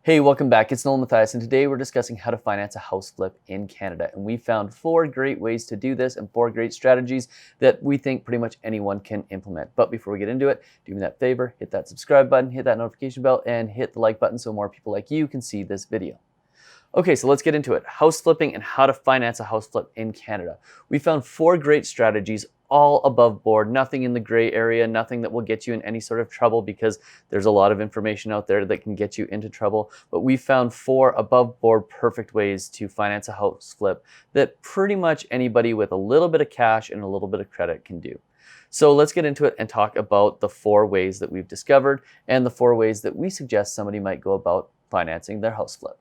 Hey, welcome back. It's Nolan Mathias, and today we're discussing how to finance a house flip in Canada. And we found 4 great ways to do this and 4 great strategies that we think pretty much anyone can implement. But before we get into it, do me that favor, hit that subscribe button, hit that notification bell, and hit the like button so more people like you can see this video. Okay, so let's get into it. House flipping and how to finance a house flip in Canada. We found 4 great strategies, all above board, nothing in the gray area, nothing that will get you in any sort of trouble because there's a lot of information out there that can get you into trouble. But we found 4 above board perfect ways to finance a house flip that pretty much anybody with a little bit of cash and a little bit of credit can do. So let's get into it and talk about the 4 ways that we've discovered and the 4 ways that we suggest somebody might go about financing their house flip.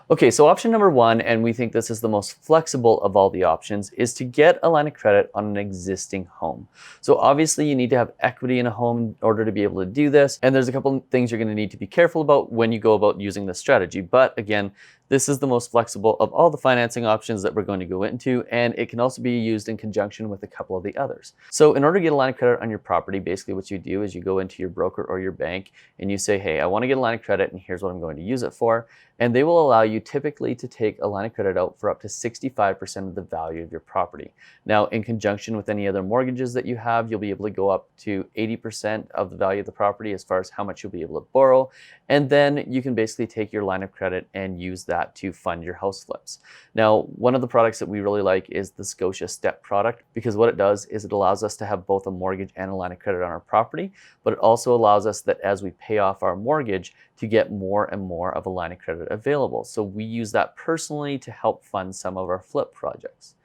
Okay, so option number 1, and we think this is the most flexible of all the options, is to get a line of credit on an existing home. So obviously you need to have equity in a home in order to be able to do this. And there's a couple of things you're going to need to be careful about when you go about using this strategy. But again, this is the most flexible of all the financing options that we're going to go into, and it can also be used in conjunction with a couple of the others. So in order to get a line of credit on your property, basically what you do is you go into your broker or your bank and you say, hey, I want to get a line of credit and here's what I'm going to use it for. And they will allow you typically to take a line of credit out for up to 65% of the value of your property. Now, in conjunction with any other mortgages that you have, you'll be able to go up to 80% of the value of the property as far as how much you'll be able to borrow. And then you can basically take your line of credit and use that to fund your house flips. Now, one of the products that we really like is the Scotia Step product, because what it does is it allows us to have both a mortgage and a line of credit on our property, but it also allows us that as we pay off our mortgage to get more and more of a line of credit available. So we use that personally to help fund some of our flip projects.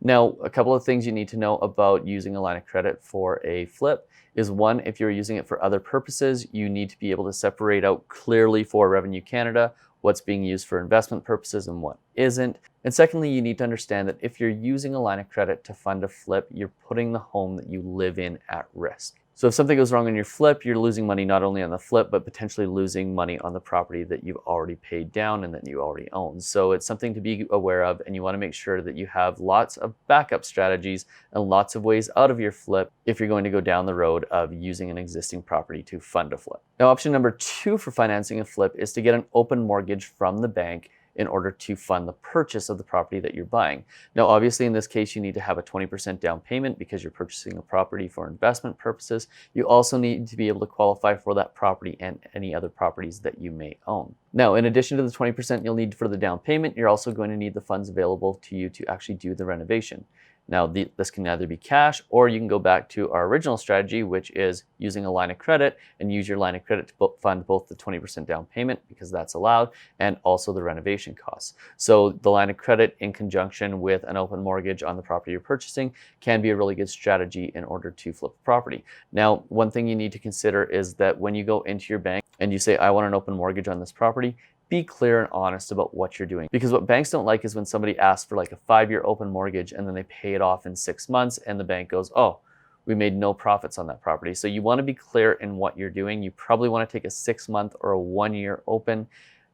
Now, a couple of things you need to know about using a line of credit for a flip is, 1, if you're using it for other purposes, you need to be able to separate out clearly for Revenue Canada what's being used for investment purposes and what isn't. And secondly, you need to understand that if you're using a line of credit to fund a flip, you're putting the home that you live in at risk. So if something goes wrong on your flip, you're losing money not only on the flip, but potentially losing money on the property that you've already paid down and that you already own. So it's something to be aware of, and you want to make sure that you have lots of backup strategies and lots of ways out of your flip if you're going to go down the road of using an existing property to fund a flip. Now, option number 2 for financing a flip is to get an open mortgage from the bank in order to fund the purchase of the property that you're buying. Now, obviously, in this case, you need to have a 20% down payment because you're purchasing a property for investment purposes. You also need to be able to qualify for that property and any other properties that you may own. Now, in addition to the 20% you'll need for the down payment, you're also going to need the funds available to you to actually do the renovation. Now, this can either be cash, or you can go back to our original strategy, which is using a line of credit and use your line of credit to fund both the 20% down payment, because that's allowed, and also the renovation costs. So the line of credit in conjunction with an open mortgage on the property you're purchasing can be a really good strategy in order to flip a property. Now, one thing you need to consider is that when you go into your bank and you say, I want an open mortgage on this property, be clear and honest about what you're doing. Because what banks don't like is when somebody asks for like a 5-year open mortgage and then they pay it off in 6 months and the bank goes, oh, we made no profits on that property. So you want to be clear in what you're doing. You probably want to take a 6-month or a 1-year open.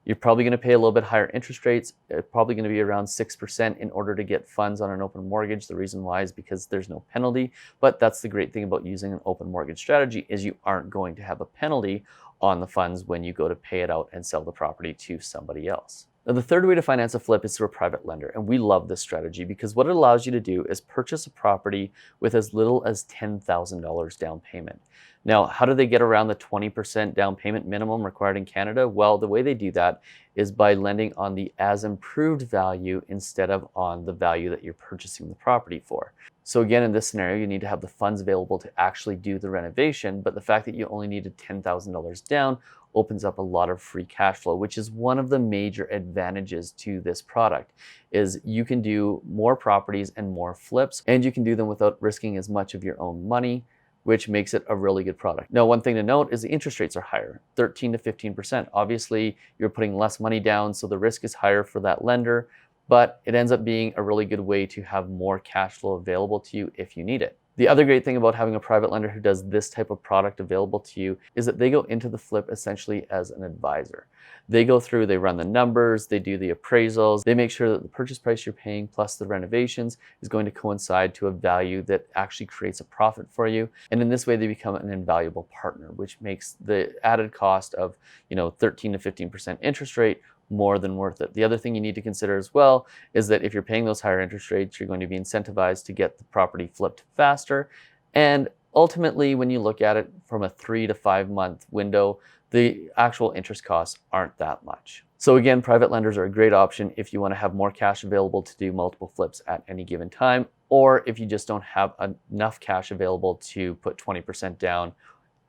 You're probably going to pay a little bit higher interest rates, probably going to be around 6% in order to get funds on an open mortgage. The reason why is because there's no penalty. But that's the great thing about using an open mortgage strategy, is you aren't going to have a penalty on the funds when you go to pay it out and sell the property to somebody else. Now, the third way to finance a flip is through a private lender, and we love this strategy because what it allows you to do is purchase a property with as little as $10,000 down payment. Now, how do they get around the 20% down payment minimum required in Canada? Well, the way they do that is by lending on the as improved value instead of on the value that you're purchasing the property for. So again, in this scenario, you need to have the funds available to actually do the renovation, but the fact that you only needed $10,000 down opens up a lot of free cash flow, which is one of the major advantages to this product, is you can do more properties and more flips, and you can do them without risking as much of your own money, which makes it a really good product. Now, one thing to note is the interest rates are higher, 13 to 15%. Obviously, you're putting less money down, so the risk is higher for that lender, but it ends up being a really good way to have more cash flow available to you if you need it. The other great thing about having a private lender who does this type of product available to you is that they go into the flip essentially as an advisor. They go through, they run the numbers, they do the appraisals, they make sure that the purchase price you're paying plus the renovations is going to coincide to a value that actually creates a profit for you. And in this way, they become an invaluable partner, which makes the added cost of, 13 to 15% interest rate more than worth it. The other thing you need to consider as well is that if you're paying those higher interest rates, you're going to be incentivized to get the property flipped faster. And ultimately, when you look at it from a 3 to 5 month window, the actual interest costs aren't that much. So again, private lenders are a great option if you want to have more cash available to do multiple flips at any given time, or if you just don't have enough cash available to put 20% down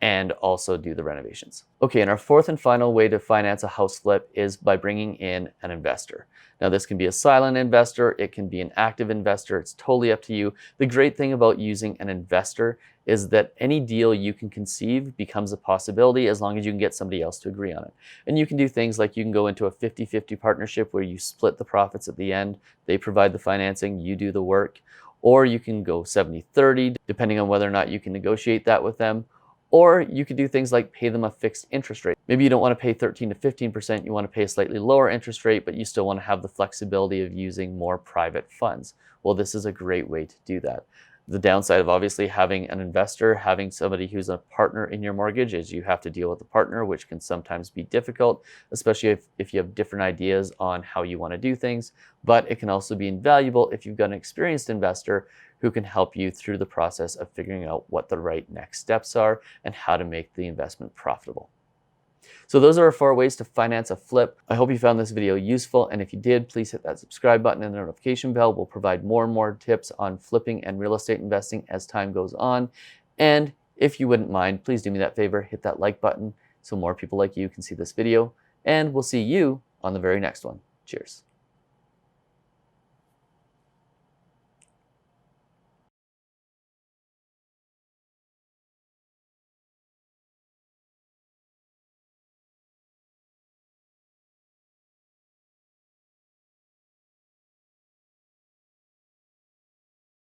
and also do the renovations. Okay, and our fourth and final way to finance a house flip is by bringing in an investor. Now, this can be a silent investor, it can be an active investor, it's totally up to you. The great thing about using an investor is that any deal you can conceive becomes a possibility as long as you can get somebody else to agree on it. And you can do things like you can go into a 50-50 partnership where you split the profits at the end, they provide the financing, you do the work, or you can go 70-30, depending on whether or not you can negotiate that with them. Or you could do things like pay them a fixed interest rate. Maybe you don't want to pay 13 to 15%, you want to pay a slightly lower interest rate, but you still want to have the flexibility of using more private funds. Well, this is a great way to do that. The downside of obviously having an investor, having somebody who's a partner in your mortgage, is you have to deal with a partner, which can sometimes be difficult, especially if you have different ideas on how you want to do things. But it can also be invaluable if you've got an experienced investor who can help you through the process of figuring out what the right next steps are and how to make the investment profitable. So those are our 4 ways to finance a flip. I hope you found this video useful, and if you did, please hit that subscribe button and the notification bell. We'll provide more and more tips on flipping and real estate investing as time goes on. And if you wouldn't mind, please do me that favor, hit that like button so more people like you can see this video, and we'll see you on the very next one. Cheers.